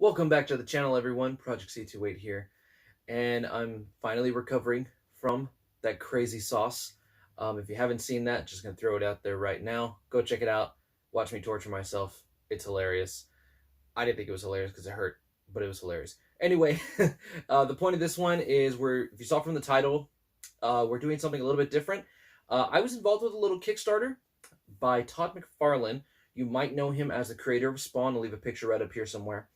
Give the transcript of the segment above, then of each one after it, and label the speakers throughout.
Speaker 1: Welcome back to the channel, everyone. Project C28 here, and I'm finally recovering from that crazy sauce. If you haven't seen that, just gonna throw it out there right now. Go check it out. Watch me torture myself. It's hilarious. I didn't think it was hilarious because it hurt, but it was hilarious. Anyway, the point of this one is if you saw from the title, we're doing something a little bit different. I was involved with a little Kickstarter by Todd McFarlane. You might know him as the creator of Spawn. I'll leave a picture right up here somewhere.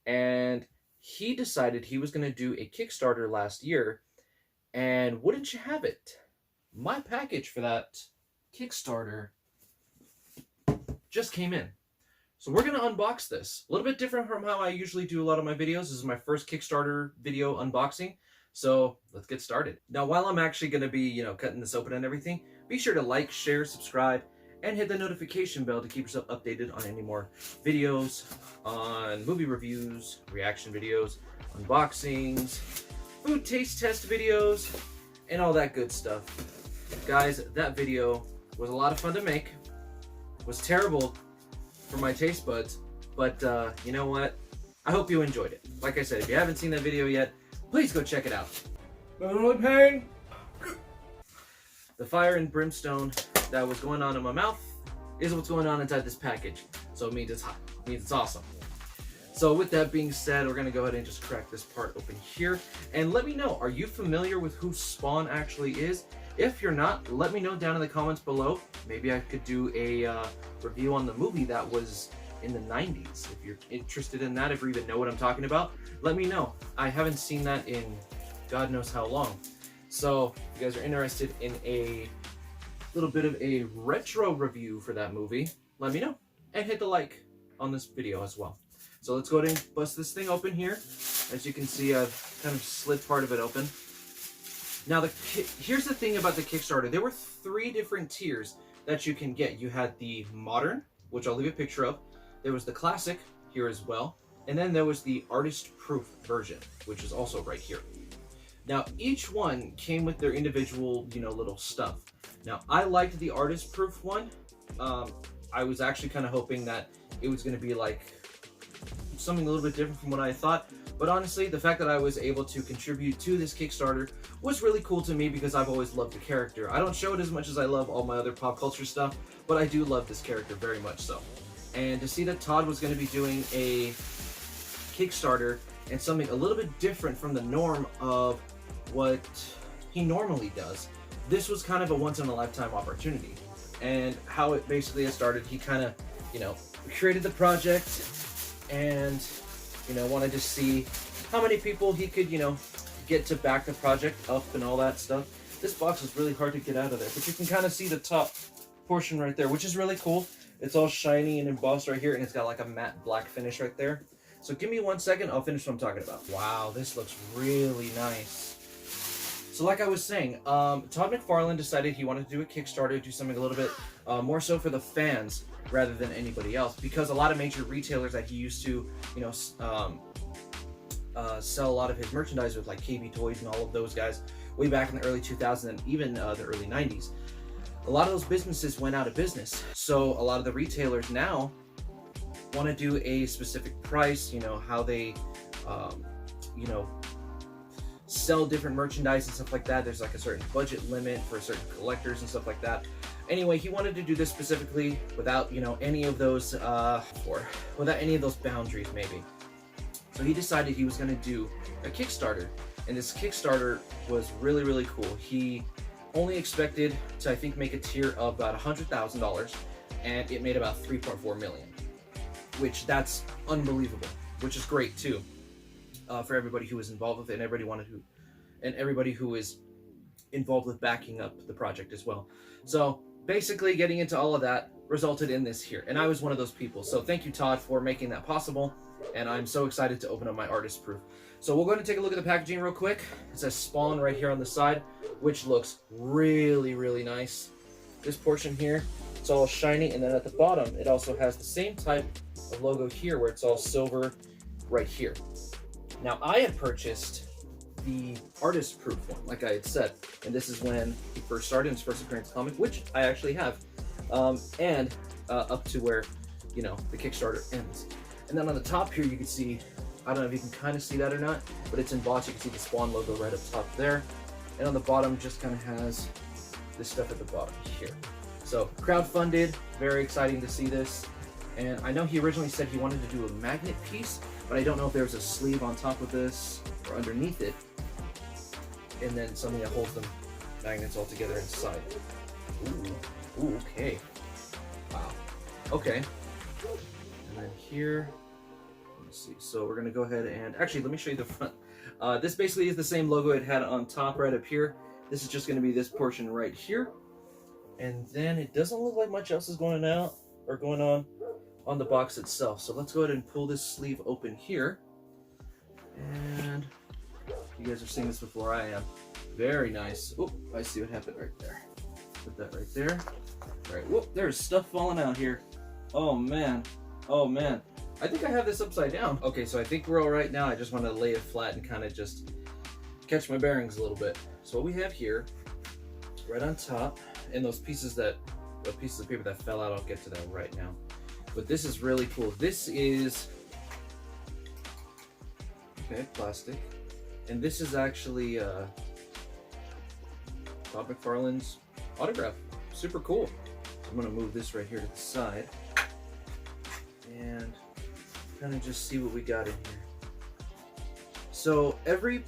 Speaker 1: And he decided he was going to do a Kickstarter last year, and wouldn't you have it, my package for that Kickstarter just came in. So we're going to unbox this. A little bit different from how I usually do a lot of my videos. This is my first Kickstarter video unboxing, so let's get started. Now, while I'm actually going to be, cutting this open and everything, be sure to like, share, subscribe, and hit the notification bell to keep yourself updated on any more videos, on movie reviews, reaction videos, unboxings, food taste test videos, and all that good stuff. Guys, that video was a lot of fun to make. It was terrible for my taste buds, but you know what? I hope you enjoyed it. Like I said, if you haven't seen that video yet, please go check it out. Bodily pain. The fire and brimstone that was going on in my mouth is what's going on inside this package. So it means it's hot. It means it's awesome. So with that being said, we're gonna go ahead and just crack this part open here. And let me know, are you familiar with who Spawn actually is? If you're not, let me know down in the comments below. Maybe I could do a review on the movie that was in the 90s. If you're interested in that, if you even know what I'm talking about, let me know. I haven't seen that in God knows how long. So if you guys are interested in a little bit of a retro review for that movie, let me know, and hit the like on this video as well. So let's go ahead and bust this thing open here. As you can see, I've kind of slid part of it open. Now, here's the thing about the Kickstarter. There were 3 different tiers that you can get. You had the modern, which I'll leave a picture of. There was the classic here as well. And then there was the artist-proof version, which is also right here. Now, each one came with their individual, little stuff. Now, I liked the artist-proof one. I was actually kind of hoping that it was going to be like something a little bit different from what I thought. But honestly, the fact that I was able to contribute to this Kickstarter was really cool to me because I've always loved the character. I don't show it as much as I love all my other pop culture stuff, but I do love this character very much so. And to see that Todd was going to be doing a Kickstarter and something a little bit different from the norm of what he normally does, this was kind of a once-in-a-lifetime opportunity. And how it basically has started, he kind of, created the project and, wanted to see how many people he could, get to back the project up and all that stuff. This box is really hard to get out of there, but you can kind of see the top portion right there, which is really cool. It's all shiny and embossed right here, and it's got like a matte black finish right there. So give me 1 second, I'll finish what I'm talking about. Wow, this looks really nice. So like I was saying, Todd McFarlane decided he wanted to do a Kickstarter, do something a little bit more so for the fans rather than anybody else, because a lot of major retailers that he used to, sell a lot of his merchandise with, like KB Toys and all of those guys, way back in the early 2000s and even the early 90s. A lot of those businesses went out of business. So a lot of the retailers now want to do a specific price, how they, sell different merchandise and stuff like that. There's like a certain budget limit for certain collectors and stuff like that. Anyway, he wanted to do this specifically without, any of those, without any of those boundaries maybe. So he decided he was going to do a Kickstarter, and this Kickstarter was really, really cool. He only expected to, I think, make a tier of about $100,000, and it made about 3.4 million, which that's unbelievable, which is great too. For everybody who was involved with it, and everybody who is involved with backing up the project as well. So basically, getting into all of that resulted in this here, and I was one of those people. So thank you, Todd, for making that possible, and I'm so excited to open up my artist proof. So we're going to take a look at the packaging real quick. It says Spawn right here on the side, which looks really, really nice. This portion here, it's all shiny, and then at the bottom, it also has the same type of logo here, where it's all silver right here. Now, I had purchased the artist-proof one, like I had said, and this is when he first started his first appearance comic, which I actually have, and up to where, the Kickstarter ends. And then on the top here, you can see I don't know if you can kind of see that or not, but it's embossed. You can see the Spawn logo right up top there. And on the bottom just kind of has this stuff at the bottom here. So crowdfunded, very exciting to see this. And I know he originally said he wanted to do a magnet piece, but I don't know if there's a sleeve on top of this or underneath it. And then something that holds the magnets all together inside. Ooh, okay. Wow. Okay. And then here, let's see. So we're gonna go ahead and actually let me show you the front. This basically is the same logo it had on top right up here. This is just gonna be this portion right here. And then it doesn't look like much else is going on the box itself. So let's go ahead and pull this sleeve open here. And you guys are seeing this before I am. Very nice. Oh, I see what happened right there. Put that right there. All right, whoop, there's stuff falling out here. Oh man, oh man. I think I have this upside down. Okay, so I think we're all right now. I just want to lay it flat and kind of just catch my bearings a little bit. So what we have here, right on top, and those pieces of paper that fell out, I'll get to that right now. But this is really cool. This is, okay, plastic. And this is actually Todd McFarlane's autograph. Super cool. So I'm gonna move this right here to the side and kind of just see what we got in here. So every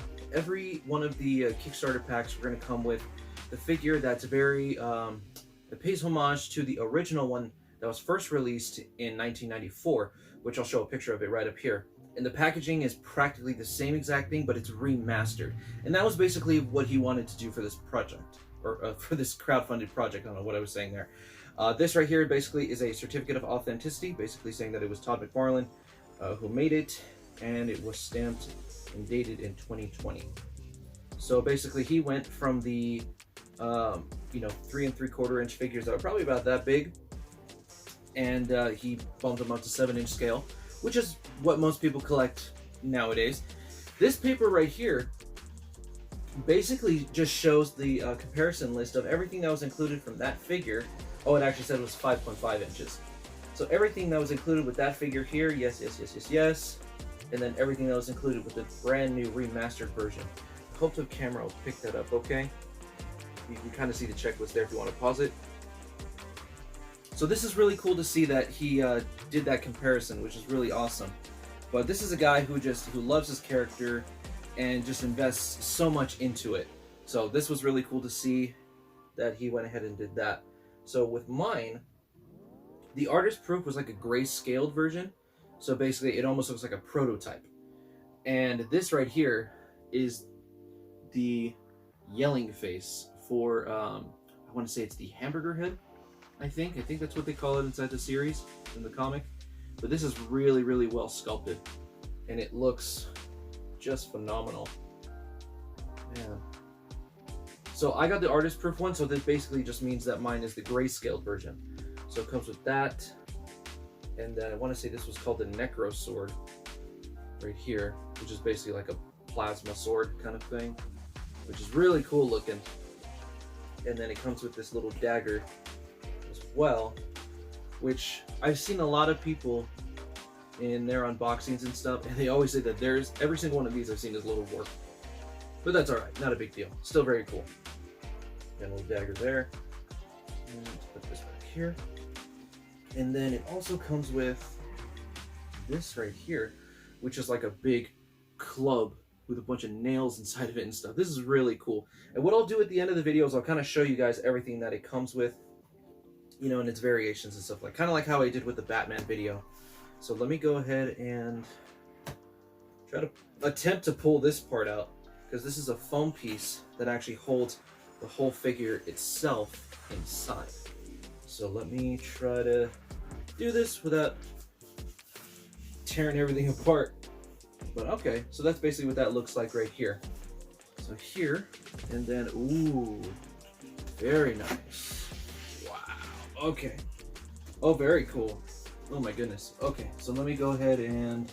Speaker 1: one of the Kickstarter packs, we're gonna come with the figure that's very, it pays homage to the original one that was first released in 1994, which I'll show a picture of it right up here. And the packaging is practically the same exact thing, but it's remastered. And that was basically what he wanted to do for this project, or for this crowdfunded project. I don't know what I was saying there. This right here basically is a certificate of authenticity, basically saying that it was Todd McFarlane who made it, and it was stamped and dated in 2020. So basically he went from the 3 3/4 inch figures that are probably about that big, and he bumped them up to 7-inch scale, which is what most people collect nowadays. This paper right here basically just shows the comparison list of everything that was included from that figure. Oh, it actually said it was 5.5 inches. So everything that was included with that figure here, yes, and then everything that was included with the brand new remastered version. I hope the camera will pick that up, okay? You can kind of see the checklist there if you want to pause it. So this is really cool to see that he did that comparison, which is really awesome. But this is a guy who loves his character and just invests so much into it. So this was really cool to see that he went ahead and did that. So with mine, the artist proof was like a grayscaled version. So basically it almost looks like a prototype. And this right here is the yelling face for, I want to say it's the hamburger head. I think that's what they call it inside the series, in the comic. But this is really, really well sculpted. And it looks just phenomenal. Man. So I got the artist proof one, so this basically just means that mine is the grayscaled version. So it comes with that. And then I want to say this was called the Necro Sword right here, which is basically like a plasma sword kind of thing, which is really cool looking. And then it comes with this little dagger as well, which I've seen a lot of people in their unboxings and stuff, and they always say that every single one of these I've seen is a little warped. But that's alright, not a big deal. Still very cool. Got a little dagger there. And let's put this back here. And then it also comes with this right here, which is like a big club with a bunch of nails inside of it and stuff. This is really cool. And what I'll do at the end of the video is I'll kind of show you guys everything that it comes with, and its variations and stuff, kind of like how I did with the Batman video. So let me go ahead and try to attempt to pull this part out, because this is a foam piece that actually holds the whole figure itself inside. So let me try to do this without tearing everything apart. But okay, so that's basically what that looks like right here. So here, and then, ooh, very nice. Wow, okay. Oh, very cool. Oh my goodness. Okay, so let me go ahead and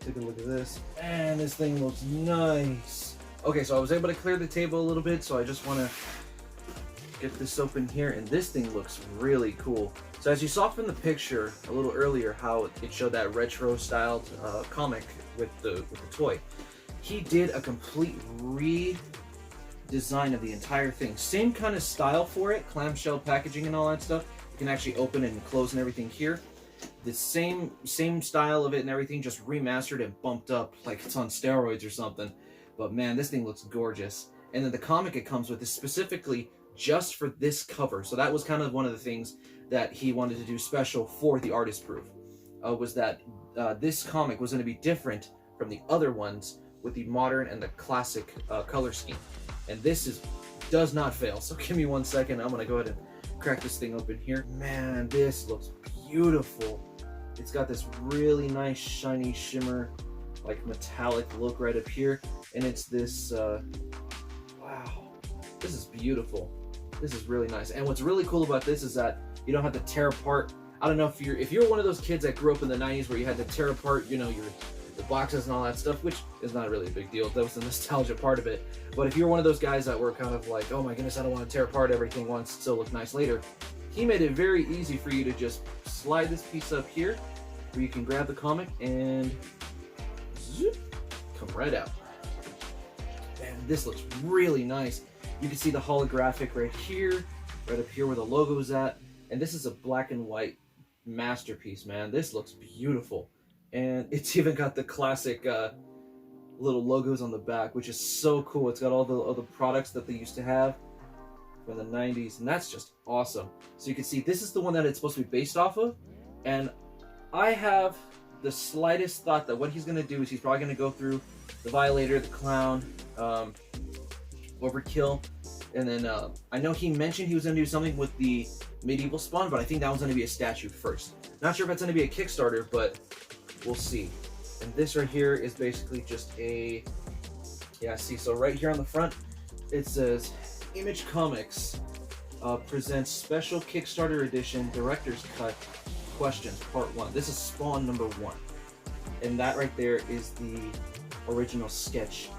Speaker 1: take a look at this. And this thing looks nice. Okay, so I was able to clear the table a little bit, so I just want to get this open here, and this thing looks really cool. So as you saw from the picture a little earlier, how it showed that retro styled comic with the toy. He did a complete redesign of the entire thing. Same kind of style for it, clamshell packaging and all that stuff. You can actually open and close and everything here. The same style of it and everything, just remastered and bumped up like it's on steroids or something. But man, this thing looks gorgeous. And then the comic it comes with is specifically just for this cover. So that was kind of one of the things that he wanted to do special for the artist proof. Was that this comic was going to be different from the other ones with the modern and the classic color scheme. And this does not fail. So give me 1 second. I'm going to go ahead and crack this thing open here. Man, this looks beautiful. It's got this really nice shiny shimmer, like metallic look right up here. And it's this, wow, this is beautiful. This is really nice. And what's really cool about this is that you don't have to tear apart. I don't know if you're one of those kids that grew up in the 90s where you had to tear apart, you know, the boxes and all that stuff, which is not really a big deal. That was the nostalgia part of it. But if you're one of those guys that were kind of like, oh my goodness, I don't want to tear apart everything, wants to still look nice later, he made it very easy for you to just slide this piece up here where you can grab the comic and zoop, come right out. Man, this looks really nice. You can see the holographic right here, right up here where the logo is at. And this is a black and white masterpiece, man. This looks beautiful. And it's even got the classic little logos on the back, which is so cool. It's got all the products that they used to have from the 90s, and that's just awesome. So you can see this is the one that it's supposed to be based off of, and I have the slightest thought that what he's going to do is he's probably going to go through the Violator, the Clown, Overkill, and then I know he mentioned he was going to do something with the Medieval Spawn, but I think that one's going to be a statue first. Not sure if it's going to be a Kickstarter, but we'll see. And this right here is basically just a, yeah, see, so right here on the front, it says Image Comics presents special Kickstarter edition director's cut questions part 1. This is Spawn number 1. And that right there is the original sketch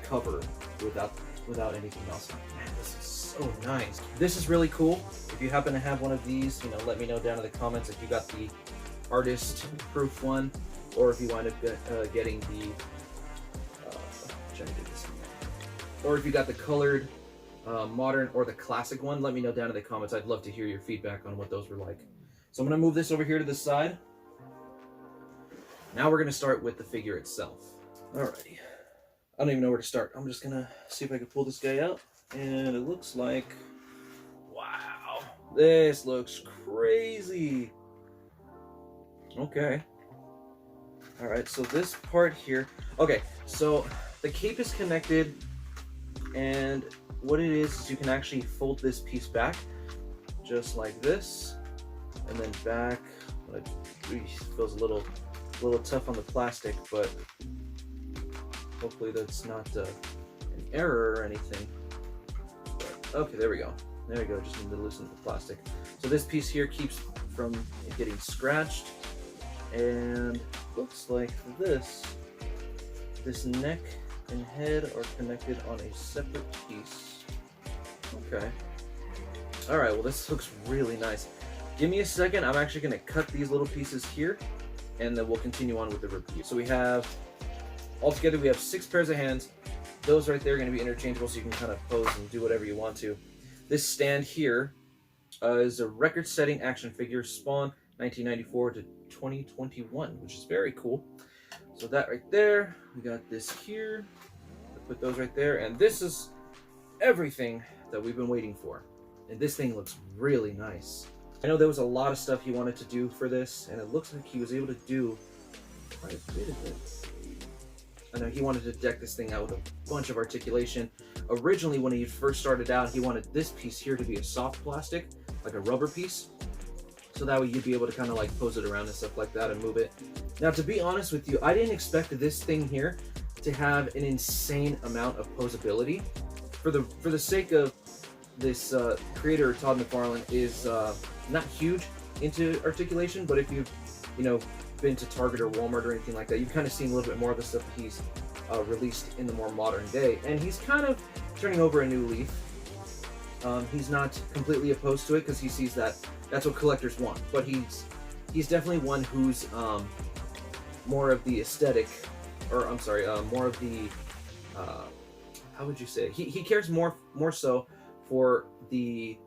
Speaker 1: cover without anything else. Man, this is so nice. This is really cool. If you happen to have one of these, you know, let me know down in the comments if you got the artist proof one, or if you wind up getting the or if you got the colored modern or the classic one. Let me know down in the comments. I'd love to hear your feedback on what those were like. So I'm going to move this over here to the side. Now we're going to start with the figure itself. Alrighty, I don't even know where to start. I'm just going to see if I can pull this guy out, and it looks like, wow, this looks crazy. Okay. Alright, so this part here, okay, so the cape is connected, and what it is you can actually fold this piece back, just like this, and then back. It feels a little tough on the plastic, but hopefully that's not an error or anything. But, okay, there we go. There we go, just need to loosen the plastic. So this piece here keeps from getting scratched. And looks like this neck and head are connected on a separate piece. Okay. Alright, well this looks really nice. Give me a second, I'm actually going to cut these little pieces here, and then we'll continue on with the review. So we have, altogether we have 6 pairs of hands. Those right there are going to be interchangeable, so you can kind of pose and do whatever you want to. This stand here is a record-setting action figure, Spawn 1994 to 2021, which is very cool. So that right there, we got this here, put those right there, and this is everything that we've been waiting for. And this thing looks really nice. I know there was a lot of stuff he wanted to do for this, and it looks like he was able to do quite a bit of it. I know he wanted to deck this thing out with a bunch of articulation. Originally, when he first started out, he wanted this piece here to be a soft plastic, like a rubber piece. So that way you'd be able to kind of like pose it around and stuff like that and move it. Now, to be honest with you, I didn't expect this thing here to have an insane amount of posability. For the sake of this creator, Todd McFarlane, is not huge into articulation, but if you've, you know, been to Target or Walmart or anything like that, you've kind of seen a little bit more of the stuff that he's released in the more modern day. And he's kind of turning over a new leaf. He's not completely opposed to it because he sees that that's what collectors want, but he's definitely one who's more of the aesthetic, or I'm sorry, more of the, how would you say? He cares more so for the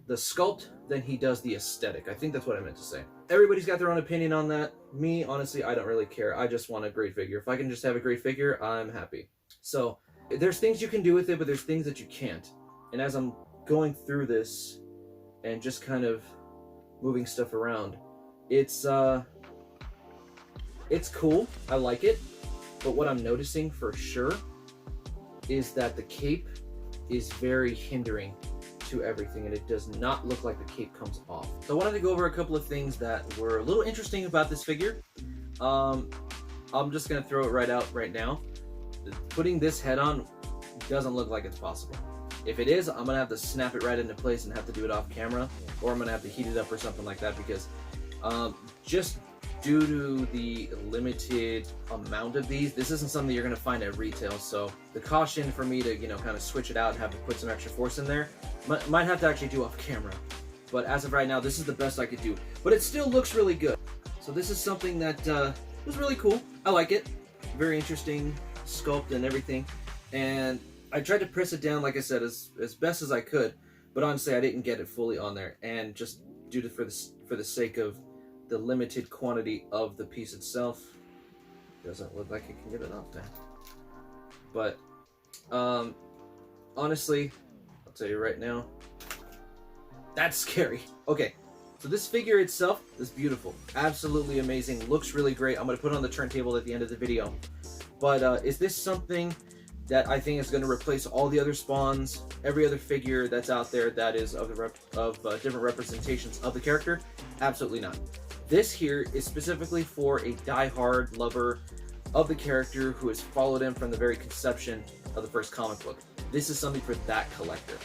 Speaker 1: sculpt than he does the aesthetic. I think that's what I meant to say. Everybody's got their own opinion on that. Me, honestly, I don't really care. I just want a great figure. If I can just have a great figure, I'm happy. So there's things you can do with it, but there's things that you can't. And as I'm going through this and just kind of moving stuff around, it's cool. I like it. But what I'm noticing for sure is that the cape is very hindering to everything, and it does not look like the cape comes off. So I wanted to go over a couple of things that were a little interesting about this figure. I'm just gonna throw it right out right now. Putting this head on doesn't look like it's possible. If it is, I'm gonna have to snap it right into place and have to do it off camera, or I'm gonna have to heat it up or something like that, because just due to the limited amount of these, this isn't something you're gonna find at retail. So the caution for me to, you know, kind of switch it out and have to put some extra force in there, might have to actually do off camera. But as of right now, this is the best I could do. But it still looks really good. So this is something that was really cool. I like it. Very interesting sculpt and everything. And I tried to press it down, like I said, as best as I could. But honestly, I didn't get it fully on there. And just due to for the sake of the limited quantity of the piece itself, doesn't look like it can get it off there. But honestly, I'll tell you right now, that's scary. Okay, so this figure itself is beautiful, absolutely amazing, looks really great. I'm gonna put it on the turntable at the end of the video. But is this something that I think is going to replace all the other spawns, every other figure that's out there that is of different representations of the character? Absolutely not. This here is specifically for a die-hard lover of the character who has followed him from the very conception of the first comic book. This is something for that collector.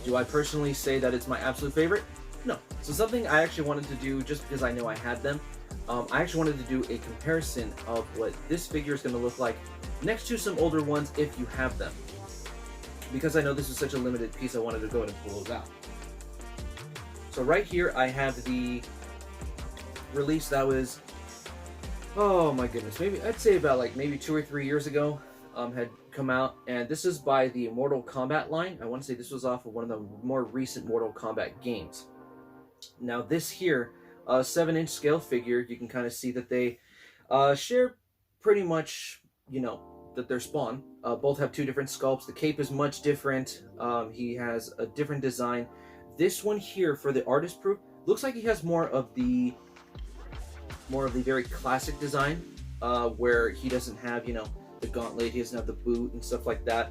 Speaker 1: Do I personally say that it's my absolute favorite? No. So something I actually wanted to do, just because I know I had them, I actually wanted to do a comparison of what this figure is going to look like next to some older ones if you have them. Because I know this is such a limited piece, I wanted to go ahead and pull those out. So right here I have the release that was, oh my goodness, maybe I'd say about like maybe 2 or 3 years ago, had come out, and this is by the Mortal Kombat line. I want to say this was off of one of the more recent Mortal Kombat games. Now this here, 7-inch scale figure, you can kind of see that they share pretty much, you know, that their spawn. Both have 2 different sculpts. The cape is much different. He has a different design. This one here, for the artist proof, looks like he has more of the very classic design, where he doesn't have, you know, the gauntlet, he doesn't have the boot and stuff like that,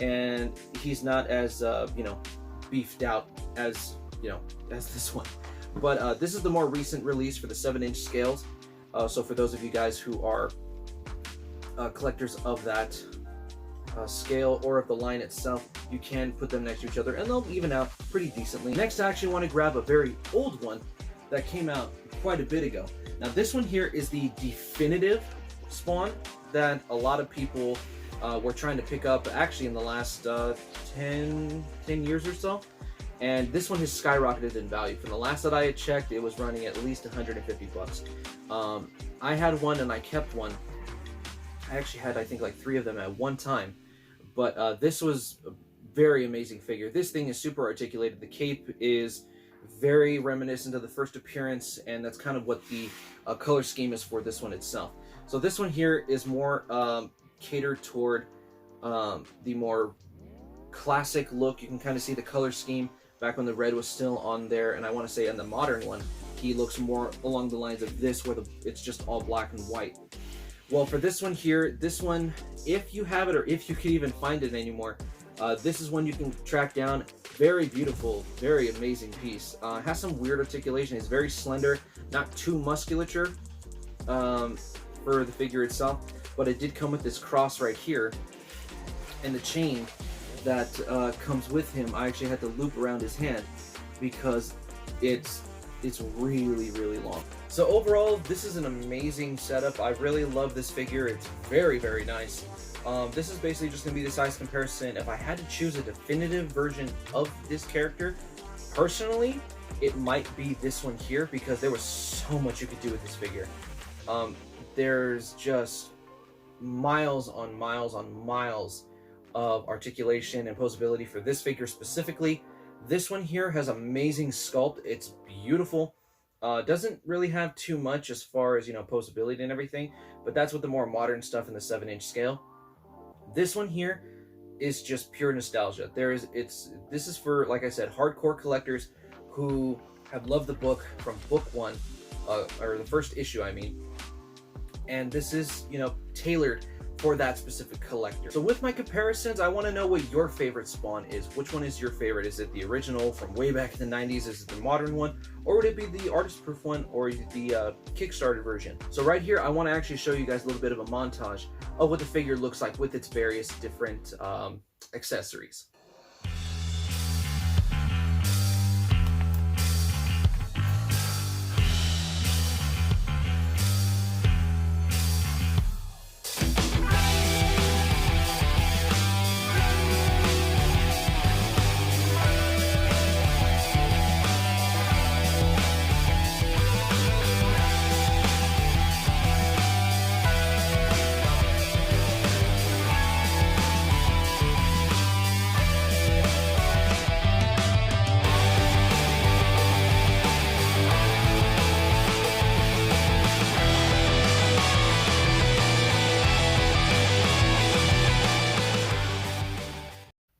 Speaker 1: and he's not as you know, beefed out as, you know, as this one. But this is the more recent release for the 7-inch scales. So for those of you guys who are collectors of that scale or of the line itself, you can put them next to each other and they'll even out pretty decently. Next, I actually want to grab a very old one that came out quite a bit ago. Now this one here is the definitive spawn that a lot of people were trying to pick up actually in the last 10 years or so. And this one has skyrocketed in value. From the last that I had checked, it was running at least 150 bucks. I had one and I kept one. I actually had, I think, like 3 of them at one time. But this was a very amazing figure. This thing is super articulated. The cape is very reminiscent of the first appearance, and that's kind of what the color scheme is for this one itself. So this one here is more catered toward the more classic look. You can kind of see the color scheme back when the red was still on there, and I want to say on the modern one, he looks more along the lines of this, where it's just all black and white. Well, for this one here, this one, if you have it or if you can even find it anymore, this is one you can track down. Very beautiful, very amazing piece. Has some weird articulation. It's very slender, not too musculature for the figure itself, but it did come with this cross right here, and the chain that comes with him. I actually had to loop around his hand because it's really, really long. So overall, this is an amazing setup. I really love this figure. It's very, very nice. This is basically just going to be the size comparison. If I had to choose a definitive version of this character, personally, it might be this one here, because there was so much you could do with this figure. there's just miles on miles on miles of articulation and posability for this figure specifically. This one here has amazing sculpt. It's beautiful. Doesn't really have too much as far as, posability and everything, but that's with the more modern stuff in the 7-inch scale. This one here is just pure nostalgia. This is for, like I said, hardcore collectors who have loved the book from book one, or the first issue, I mean. And this is, tailored for that specific collector. So with my comparisons, I want to know what your favorite Spawn is. Which one is your favorite? Is it the original from way back in the 90s? Is it the modern one? Or would it be the artist proof one or the Kickstarter version? So right here, I want to actually show you guys a little bit of a montage of what the figure looks like with its various different accessories.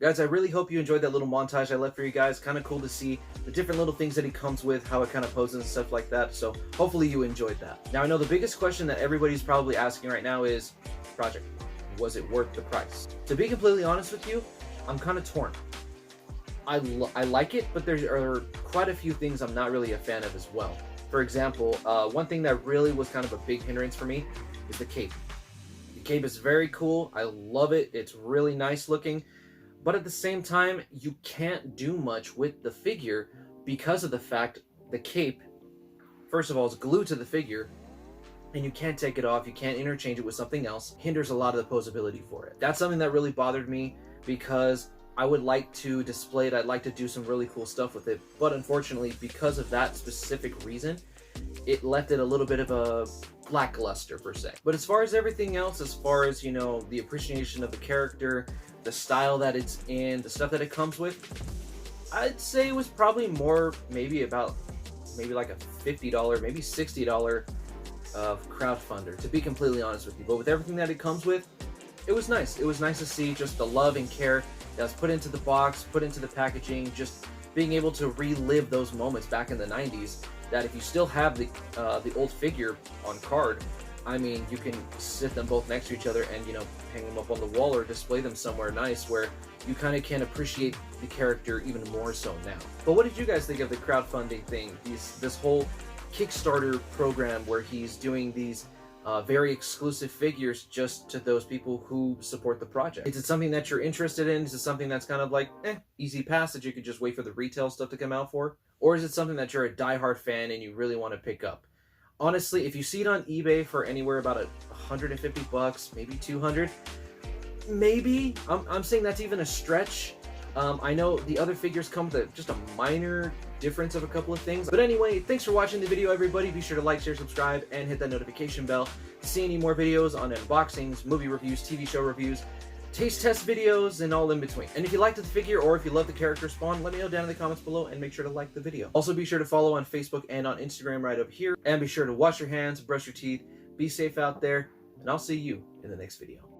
Speaker 1: Guys, I really hope you enjoyed that little montage I left for you guys. Kind of cool to see the different little things that he comes with, how it kind of poses and stuff like that. So hopefully you enjoyed that. Now I know the biggest question that everybody's probably asking right now is, Project, was it worth the price? To be completely honest with you, I'm kind of torn. I like it, but there are quite a few things I'm not really a fan of as well. For example, one thing that really was kind of a big hindrance for me is the cape. The cape is very cool. I love it. It's really nice looking. But at the same time, you can't do much with the figure because of the fact the cape, first of all, is glued to the figure, and you can't take it off, you can't interchange it with something else, hinders a lot of the posability for it. That's something that really bothered me because I would like to display it, I'd like to do some really cool stuff with it, but unfortunately, because of that specific reason, it left it a little bit of a lackluster per se. But as far as everything else, as far as, the appreciation of the character, the style that it's in, the stuff that it comes with, I'd say it was probably more, maybe like a $50, maybe $60 crowdfunder, to be completely honest with you. But with everything that it comes with, it was nice. It was nice to see just the love and care that was put into the box, put into the packaging, just being able to relive those moments back in the 90s, that if you still have the old figure on card, I mean, you can sit them both next to each other and, hang them up on the wall or display them somewhere nice where you kind of can appreciate the character even more so now. But what did you guys think of the crowdfunding thing? This whole Kickstarter program where he's doing these very exclusive figures just to those people who support the project. Is it something that you're interested in? Is it something that's kind of like, easy pass that you could just wait for the retail stuff to come out for? Or is it something that you're a diehard fan and you really want to pick up? Honestly, if you see it on eBay for anywhere about $150, maybe $200, maybe. I'm saying that's even a stretch. I know the other figures come with just a minor difference of a couple of things. But anyway, thanks for watching the video, everybody. Be sure to like, share, subscribe, and hit that notification bell to see any more videos on unboxings, movie reviews, TV show reviews, taste test videos, and all in between. And if you liked the figure or if you love the character Spawn, let me know down in the comments below and make sure to like the video. Also, be sure to follow on Facebook and on Instagram right over here. And be sure to wash your hands, brush your teeth, be safe out there, and I'll see you in the next video.